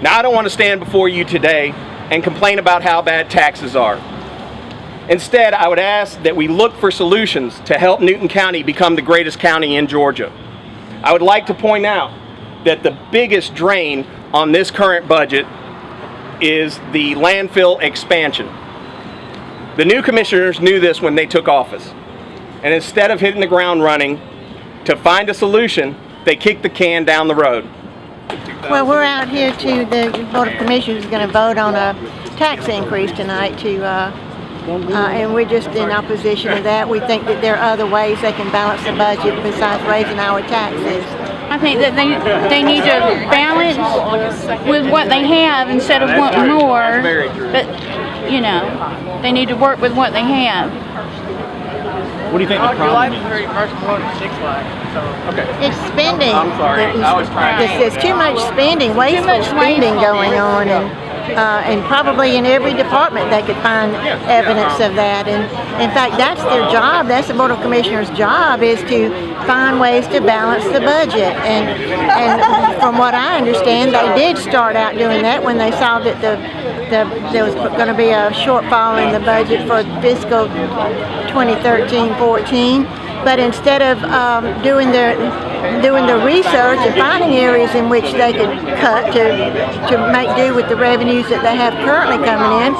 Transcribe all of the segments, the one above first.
Now, I don't want to stand before you today and complain about how bad taxes are. Instead, I would ask that we look for solutions to help Newton County become the greatest county in Georgia. I would like to point out that the biggest drain on this current budget is the landfill expansion. The new commissioners knew this when they took office, and instead of hitting the ground running to find a solution, they kicked the can down the road. Well, we're out here the Board of Commissioners is going to vote on a tax increase tonight and we're just in opposition to that. We think that there are other ways they can balance the budget besides raising our taxes. I think that they need to balance with what they have instead of wanting more, but you know, they need to work with what they have. What do you think the problem is? Okay. It's spending. I'm sorry. I was trying. There's too much spending, wasteful spending going on, and probably in every department they could find evidence of that. And in fact, that's their job. That's the Board of Commissioners' job, is to find ways to balance the budget. And from what I understand, they did start out doing that when they saw that there was going to be a shortfall in the budget for fiscal 2013-14. But instead of doing the research and finding areas in which they could cut to make do with the revenues that they have currently coming in,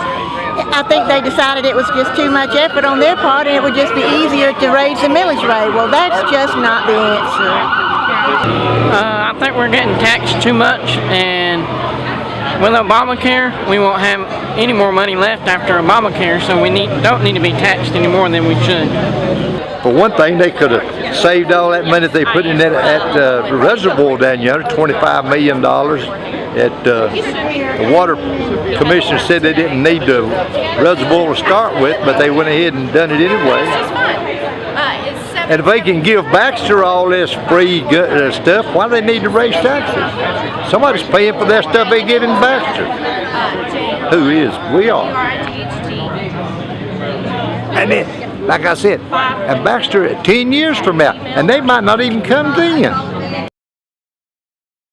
I think they decided it was just too much effort on their part and it would just be easier to raise the millage rate. Well, that's just not the answer. I think we're getting taxed too much, and with Obamacare, we won't have any more money left after Obamacare, so we don't need to be taxed any more than we should. For one thing, they could have saved all that money they put in at the reservoir down yonder, $25 million. The Water Commission said they didn't need the reservoir to start with, but they went ahead and done it anyway. And if they can give Baxter all this free stuff, why do they need to raise taxes? Somebody's paying for that stuff they get in Baxter. Who is? We are. And then, like I said, and Baxter 10 years from now, and they might not even come then.